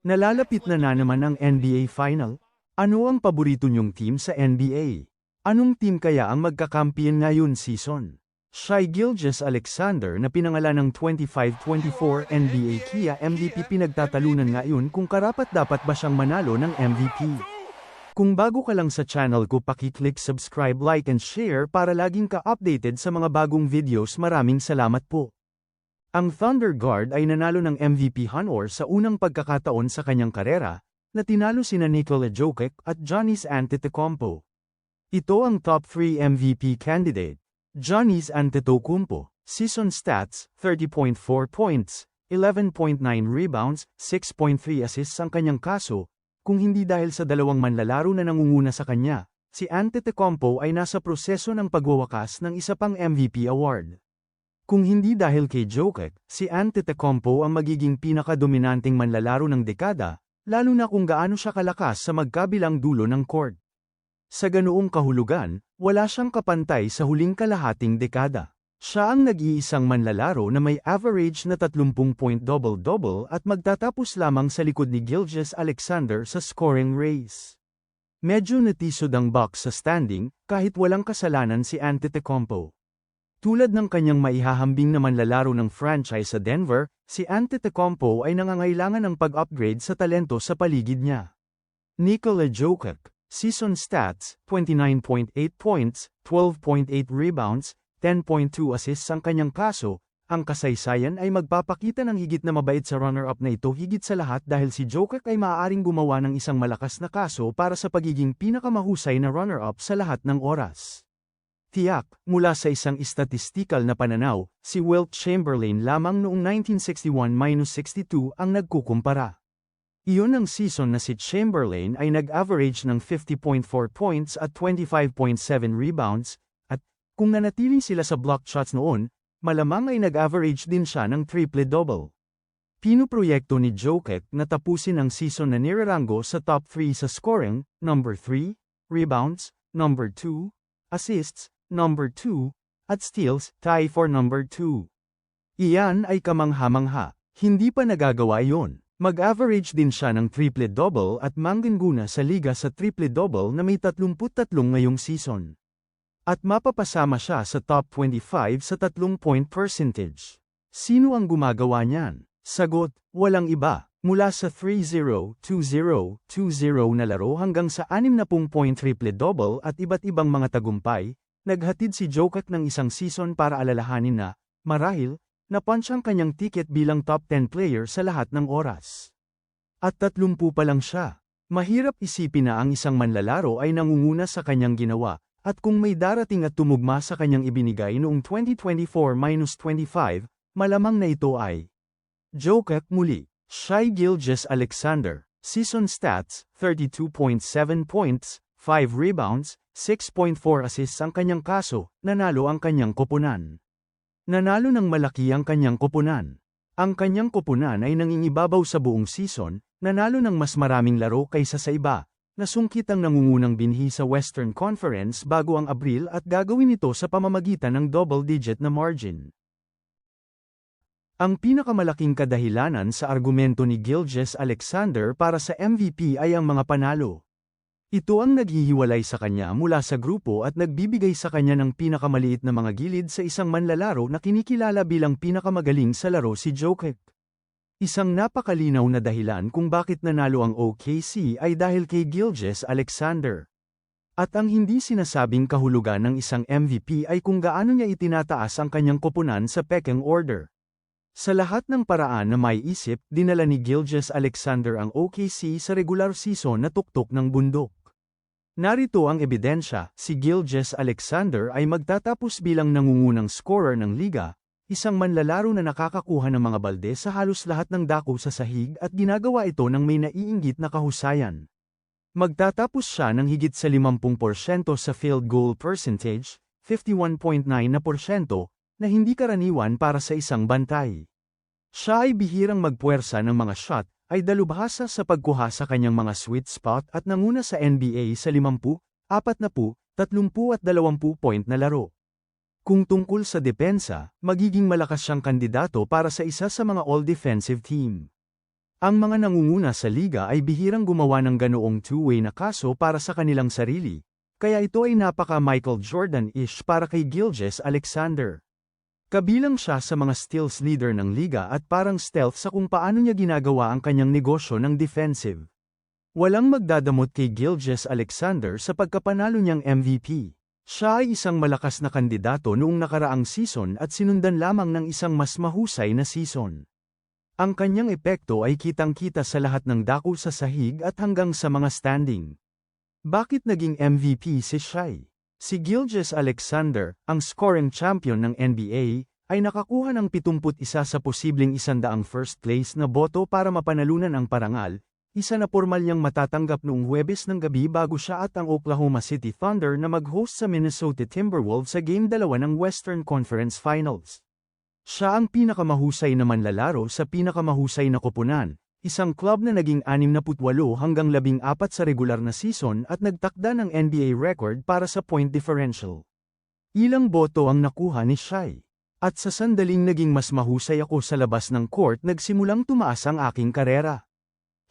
Nalalapit na naman ang NBA Final. Ano ang paborito niyong team sa NBA? Anong team kaya ang magkakampiyon ngayon season? Shai Gilgeous-Alexander na pinangalan ng 25-24 NBA Kia MVP pinagtatalunan ngayon kung karapat-dapat ba siyang manalo ng MVP. Kung bago ka lang sa channel ko, paki-click subscribe, like and share para laging ka-updated sa mga bagong videos. Maraming salamat po. Ang Thunder Guard ay nanalo ng MVP honor sa unang pagkakataon sa kanyang karera, na tinalo sina Nikola Jokic at Giannis Antetokounmpo. Ito ang top 3 MVP candidate. Giannis Antetokounmpo, season stats, 30.4 points, 11.9 rebounds, 6.3 assists ang kanyang kaso, kung hindi dahil sa dalawang manlalaro na nangunguna sa kanya, si Antetokounmpo ay nasa proseso ng pagwawakas ng isa pang MVP award. Kung hindi dahil kay Jokic, si Antetokounmpo ang magiging pinakadominanteng manlalaro ng dekada, lalo na kung gaano siya kalakas sa magkabilang dulo ng court. Sa ganoong kahulugan, wala siyang kapantay sa huling kalahating dekada. Siya ang nag-iisang manlalaro na may average na 30-point double-double at magtatapos lamang sa likod ni Gilgeous-Alexander sa scoring race. Medyo natisod ang Bucks sa standing, kahit walang kasalanan si Antetokounmpo. Tulad ng kanyang maihahambing na manlalaro ng franchise sa Denver, si Antetokounmpo ay nangangailangan ng pag-upgrade sa talento sa paligid niya. Nikola Jokic, season stats, 29.8 points, 12.8 rebounds, 10.2 assists ang kanyang kaso, ang kasaysayan ay magpapakita ng higit na mabait sa runner-up na ito, higit sa lahat dahil si Jokic ay maaaring gumawa ng isang malakas na kaso para sa pagiging pinakamahusay na runner-up sa lahat ng oras. Tiyak, mula sa isang statistikal na pananaw, si Wilt Chamberlain lamang noong 1961-62 ang nagkukumpara. Iyon ang season na si Chamberlain ay nag-average ng 50.4 points at 25.7 rebounds, at, kung nanatili sila sa blocked shots noon, malamang ay nag-average din siya ng triple-double. Pinuproyekto ni Jokic na tapusin ang season na nirarango sa top 3 sa scoring, number 3, rebounds, number 2, assists, number 2, at steals, tie for number 2. Iyan ay kamangha-mangha. Hindi pa nagagawa iyon. Mag-average din siya ng triple-double at mangguna sa liga sa triple-double na may 33 ngayong season. At mapapasama siya sa top 25 sa 3-point percentage. Sino ang gumagawa niyan? Sagot, walang iba. Mula sa 3-0, 2-0, 2-0 na laro hanggang sa 60-point triple-double at iba't ibang mga tagumpay, naghatid si Jokic ng isang season para alalahanin na, marahil, na-punch ang kanyang ticket bilang top 10 player sa lahat ng oras. At 30 pa lang siya. Mahirap isipin na ang isang manlalaro ay nangunguna sa kanyang ginawa, at kung may darating at tumugma sa kanyang ibinigay noong 2024-25, malamang na ito ay Jokic muli. Shai Gilgeous-Alexander, season stats, 32.7 points, 5 rebounds, 6.4 assists ang kanyang kaso, nanalo ang kanyang koponan. Nanalo ng malaki ang kanyang koponan. Ang kanyang koponan ay nangingibabaw sa buong season, nanalo ng mas maraming laro kaysa sa iba, nasungkit ang nangungunang binhi sa Western Conference bago ang Abril at gagawin ito sa pamamagitan ng double-digit na margin. Ang pinakamalaking kadahilanan sa argumento ni Gilgeous-Alexander para sa MVP ay ang mga panalo. Ito ang naghihiwalay sa kanya mula sa grupo at nagbibigay sa kanya ng pinakamaliit na mga gilid sa isang manlalaro na kinikilala bilang pinakamagaling sa laro, si Jokic. Isang napakalinaw na dahilan kung bakit nanalo ang OKC ay dahil kay Gilgeous-Alexander. At ang hindi sinasabing kahulugan ng isang MVP ay kung gaano niya itinataas ang kanyang koponan sa pecking order. Sa lahat ng paraan na may isip, dinala ni Gilgeous-Alexander ang OKC sa regular season na tuktok ng bundok. Narito ang ebidensya, si Gilgeous-Alexander ay magtatapos bilang nangungunang scorer ng liga, isang manlalaro na nakakakuha ng mga balde sa halos lahat ng dako sa sahig at ginagawa ito ng may naiinggit na kahusayan. Magtatapos siya ng higit sa 50% sa field goal percentage, 51.9%, na hindi karaniwan para sa isang bantay. Siya ay bihirang magpuwersa ng mga shot, ay dalubhasa sa pagkuha sa kanyang mga sweet spot at nanguna sa NBA sa 50, 40, 30 at 20 point na laro. Kung tungkol sa depensa, magiging malakas siyang kandidato para sa isa sa mga all-defensive team. Ang mga nangunguna sa liga ay bihirang gumawa ng ganoong two-way na kaso para sa kanilang sarili, kaya ito ay napaka-Michael Jordan-ish para kay Gilgeous-Alexander. Kabilang siya sa mga steals leader ng liga at parang stealth sa kung paano niya ginagawa ang kanyang negosyo ng defensive. Walang magdadamot kay Gilgeous-Alexander sa pagkapanalo niyang MVP. Siya ay isang malakas na kandidato noong nakaraang season at sinundan lamang ng isang mas mahusay na season. Ang kanyang epekto ay kitang-kita sa lahat ng dako sa sahig at hanggang sa mga standing. Bakit naging MVP si Shai? Si Gilgeous-Alexander, ang scoring champion ng NBA, ay nakakuha ng 71 sa posibleng 100 first place na boto para mapanalunan ang parangal, isa na pormal niyang matatanggap noong Huwebes ng gabi bago siya at ang Oklahoma City Thunder na mag-host sa Minnesota Timberwolves sa Game 2 ng Western Conference Finals. Siya ang pinakamahusay na manlalaro sa pinakamahusay na koponan, isang club na naging 68 hanggang 14 sa regular na season at nagtakda ng NBA record para sa point differential. Ilang boto ang nakuha ni Shai. At sa sandaling naging mas mahusay ako sa labas ng court nagsimulang tumaas ang aking karera.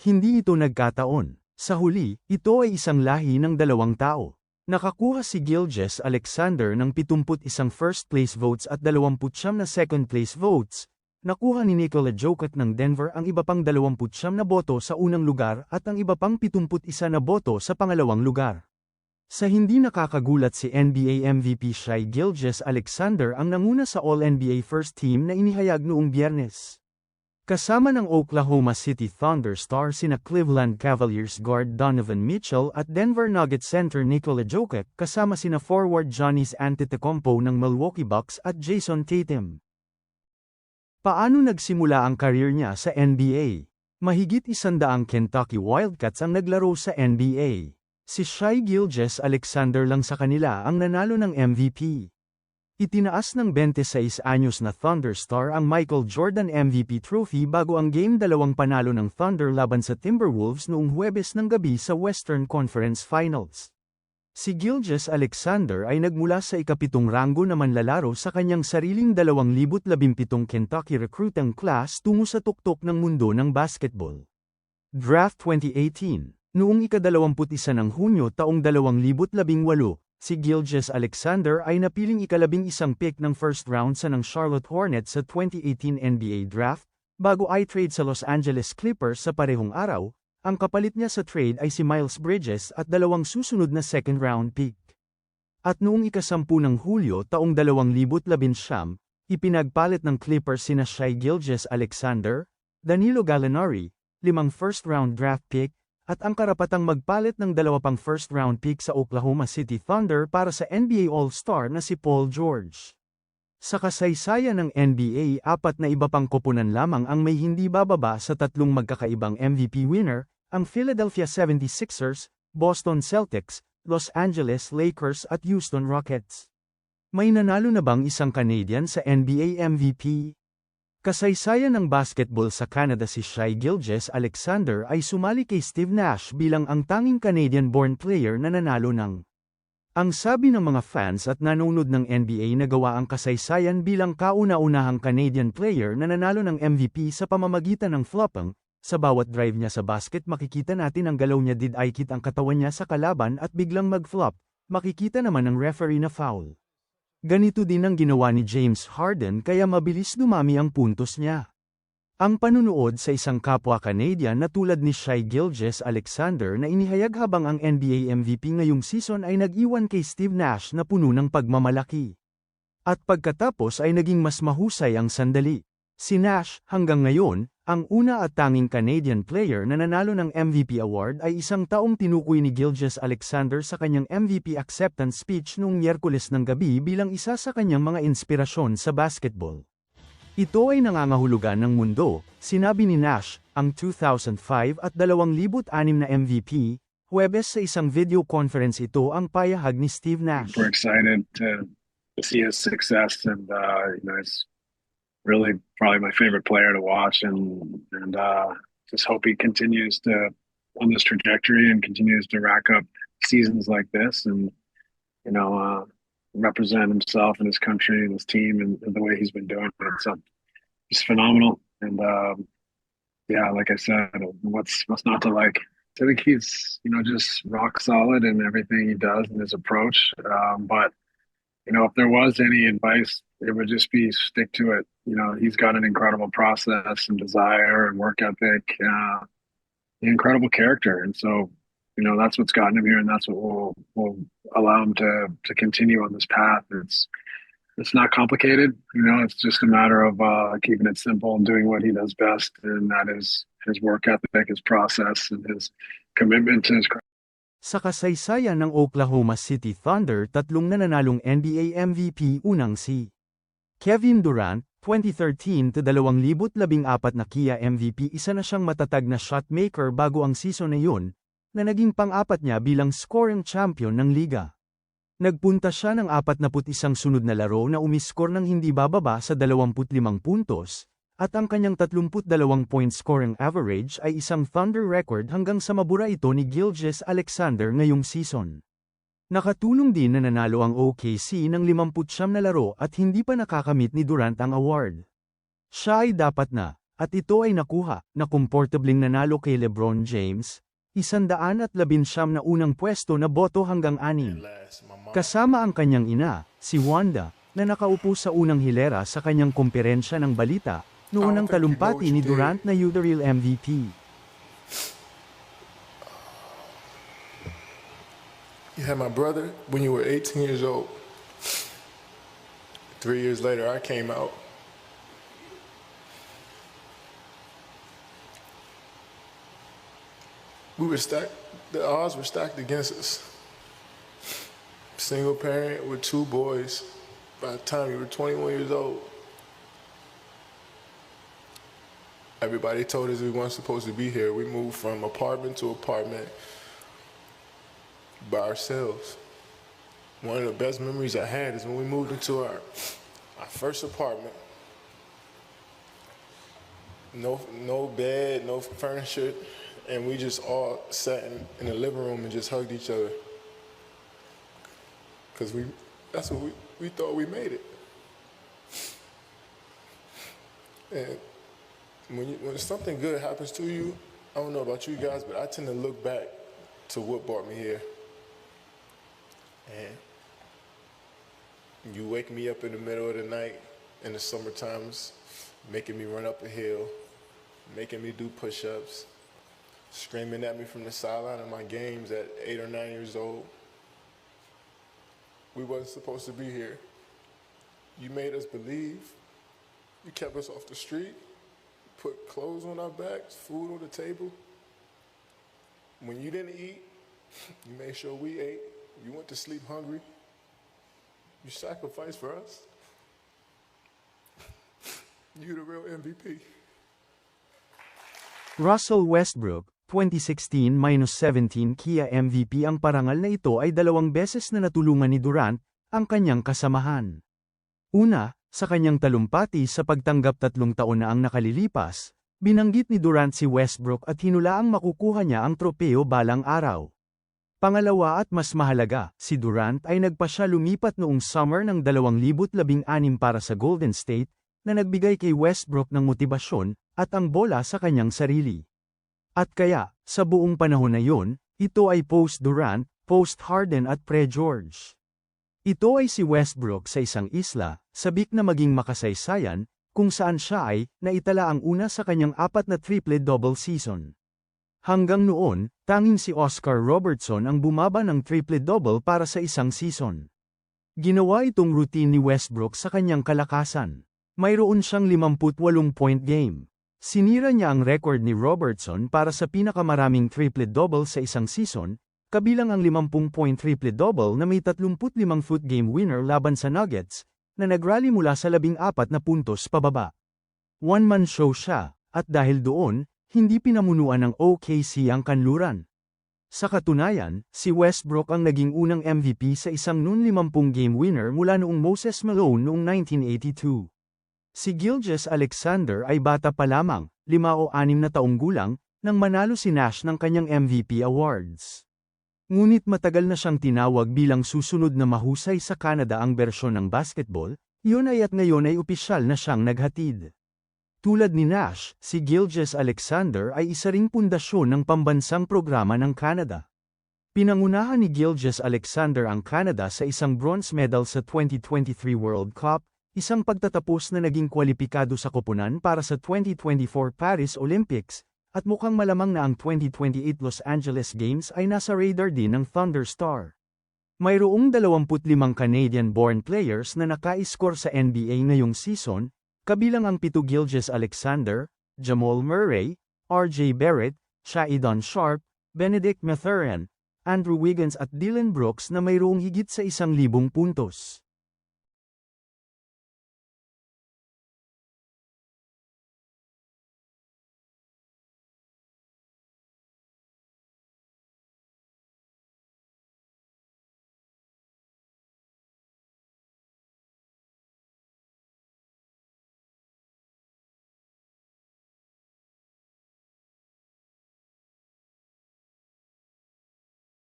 Hindi ito nagkataon. Sa huli, ito ay isang lahi ng dalawang tao. Nakakuha si Gilgeous-Alexander ng 71 first place votes at 29 na second place votes. Nakuha ni Nikola Jokic ng Denver ang iba pang 29 na boto sa unang lugar at ang iba pang 71 na boto sa pangalawang lugar. Sa hindi nakakagulat si NBA MVP Shai Gilgeous-Alexander ang nanguna sa All-NBA First Team na inihayag noong Biyernes. Kasama ng Oklahoma City Thunder star sina Cleveland Cavaliers guard Donovan Mitchell at Denver Nuggets center Nikola Jokic kasama sina forward Giannis Antetokounmpo ng Milwaukee Bucks at Jason Tatum. Paano nagsimula ang career niya sa NBA? Mahigit 100 Kentucky Wildcats ang naglaro sa NBA. Si Shai Gilgeous-Alexander lang sa kanila ang nanalo ng MVP. Itinaas ng 26 anyos na Thunder star ang Michael Jordan MVP trophy bago ang Game 2 panalo ng Thunder laban sa Timberwolves noong Huwebes ng gabi sa Western Conference Finals. Si Gilgeous-Alexander ay nagmula sa ikapitong ranggo na manlalaro sa kanyang sariling 2017 Kentucky recruiting class tungo sa tuktok ng mundo ng basketball. Draft 2018. Noong ika-21 ng Hunyo taong 2018, si Gilgeous-Alexander ay napiling ika-11 pick ng first round sa ng Charlotte Hornets sa 2018 NBA Draft, bago ay trade sa Los Angeles Clippers sa parehong araw. Ang kapalit niya sa trade ay si Miles Bridges at 2 susunod na second round pick. At noong ika-10 ng Hulyo taong 2019, ipinagpalit ng Clippers sina Shai Gilgeous-Alexander, Danilo Gallinari, 5 first round draft pick, at ang karapatang magpalit ng 2 pang first round pick sa Oklahoma City Thunder para sa NBA All-Star na si Paul George. Sa kasaysayan ng NBA, 4 na iba pang koponan lamang ang may hindi bababa sa 3 magkakaibang MVP winner, ang Philadelphia 76ers, Boston Celtics, Los Angeles Lakers at Houston Rockets. May nanalo na bang isang Canadian sa NBA MVP? Kasaysayan ng basketball sa Canada si Shai Gilgeous-Alexander ay sumali kay Steve Nash bilang ang tanging Canadian-born player na nanalo ng. Ang sabi ng mga fans at nanonood ng NBA na gawa ang kasaysayan bilang kauna-unahang Canadian player na nanalo ng MVP sa pamamagitan ng flopping. Sa bawat drive niya sa basket makikita natin ang galaw niya did-eye-kit ang katawan niya sa kalaban at biglang mag-flop, makikita naman ng referee na foul. Ganito din ang ginawa ni James Harden kaya mabilis dumami ang puntos niya. Ang panunood sa isang kapwa Canadian na tulad ni Shai Gilgeous-Alexander na inihayag habang ang NBA MVP ngayong season ay nag-iwan kay Steve Nash na puno ng pagmamalaki. At pagkatapos ay naging mas mahusay ang sandali. Si Nash, hanggang ngayon, ang una at tanging Canadian player na nanalo ng MVP award ay isang taong tinukoy ni Gilgeous-Alexander sa kanyang MVP acceptance speech noong Miyerkules ng gabi bilang isa sa kanyang mga inspirasyon sa basketball. Ito ay nangangahulugan ng mundo, sinabi ni Nash, ang 2005 at 2006 na MVP, Huwebes sa isang video conference ito ang payahag ni Steve Nash. We're excited to see his success and it's really probably my favorite player to watch and just hope he continues to on this trajectory and continues to rack up seasons like this and represent himself and his country and his team and the way he's been doing it. So it's phenomenal and yeah, like I said, what's not to like? I think he's, just rock solid in everything he does and his approach. But if there was any advice, it would just be stick to it. He's got an incredible process and desire and work ethic, incredible character, and so that's what's gotten him here, and that's what will allow him to continue on this path. It's not complicated, it's just a matter of keeping it simple and doing what he does best, and that is his work ethic, his process, and his commitment to his craft. Sa kasaysayan ng Oklahoma City Thunder, tatlong nananalong NBA MVP. Unang si Kevin Durant, 2013 to 2014 na Kia MVP. Isa na siyang matatag na shotmaker bago ang season na yun, na naging pang-apat niya bilang scoring champion ng liga. Nagpunta siya ng 41 sunod na laro na umiskor ng hindi bababa sa 25 puntos, at ang kanyang 32-point scoring average ay isang Thunder record hanggang sa mabura ito ni Gilgeous-Alexander ngayong season. Nakatulong din na nanalo ang OKC ng 59 na laro at hindi pa nakakamit ni Durant ang award. Siya ay dapat na, at ito ay nakuha, na komportabling nanalo kay LeBron James, 119 na unang pwesto na boto hanggang 6. Kasama ang kanyang ina, si Wanda, na nakaupo sa unang hilera sa kanyang komperensya ng balita, noon ang talumpati ni Durant na the real MVP. You had my brother when you were 18 years old. 3 years later, I came out. We were stacked, the odds were stacked against us. Single parent with 2 boys by the time you were 21 years old. Everybody told us we weren't supposed to be here. We moved from apartment to apartment by ourselves. One of the best memories I had is when we moved into our first apartment. No bed, no furniture, and we just all sat in the living room and just hugged each other. Because that's what we thought we made it. And when something good happens to you, I don't know about you guys, but I tend to look back to what brought me here. And you wake me up in the middle of the night in the summer times, making me run up a hill, making me do push-ups, screaming at me from the sideline of my games at 8 or 9 years old. We wasn't supposed to be here. You made us believe. You kept us off the street, put clothes on our backs, food on the table. When you didn't eat, you made sure we ate. You went to sleep hungry. You sacrificed for us. You the real MVP. Russell Westbrook, 2016-17 Kia MVP. Ang parangal na ito ay 2 beses na natulungan ni Durant, ang kanyang kasamahan. Una, sa kanyang talumpati sa pagtanggap 3 taon na ang nakalilipas, binanggit ni Durant si Westbrook at hinulaang makukuha niya ang tropeo balang araw. Pangalawa at mas mahalaga, si Durant ay nagpasya lumipat noong summer ng 2016 para sa Golden State, na nagbigay kay Westbrook ng motibasyon at ang bola sa kanyang sarili. At kaya, sa buong panahon na yon, ito ay post-Durant, post-Harden at pre-George. Ito ay si Westbrook sa isang isla, sabik na maging makasaysayan, kung saan siya ay naitala ang una sa kanyang 4 na triple-double season. Hanggang noon, tanging si Oscar Robertson ang bumaba ng triple-double para sa isang season. Ginawa itong routine ni Westbrook sa kanyang kalakasan. Mayroon siyang 58-point game. Sinira niya ang record ni Robertson para sa pinakamaraming triple-double sa isang season, kabilang ang 50-point triple-double na may 35-foot game winner laban sa Nuggets, na nagrally mula sa 14 na puntos pababa. One-man show siya, at dahil doon, hindi pinamunuan ng OKC ang kanluran. Sa katunayan, si Westbrook ang naging unang MVP sa isang noon 50 game winner mula noong Moses Malone noong 1982. Si Gilgeous-Alexander ay bata pa lamang, 5 o 6 na taong gulang, nang manalo si Nash ng kanyang MVP awards. Ngunit matagal na siyang tinawag bilang susunod na mahusay sa Canada ang bersyon ng basketball, yun ay at ngayon ay opisyal na siyang naghatid. Tulad ni Nash, si Gilgeous-Alexander ay isa ring pundasyon ng pambansang programa ng Canada. Pinangunahan ni Gilgeous-Alexander ang Canada sa isang bronze medal sa 2023 World Cup, isang pagtatapos na naging kwalipikado sa koponan para sa 2024 Paris Olympics, at mukhang malamang na ang 2028 Los Angeles Games ay nasa radar din ng Thunder Star. Mayroong 25 Canadian-born players na naka-score sa NBA ngayong season, kabilang ang 7 Gilgeous-Alexander, Jamal Murray, RJ Barrett, Shaidan Sharp, Benedict Mathurin, Andrew Wiggins at Dillon Brooks na mayroong higit sa 1,000 puntos.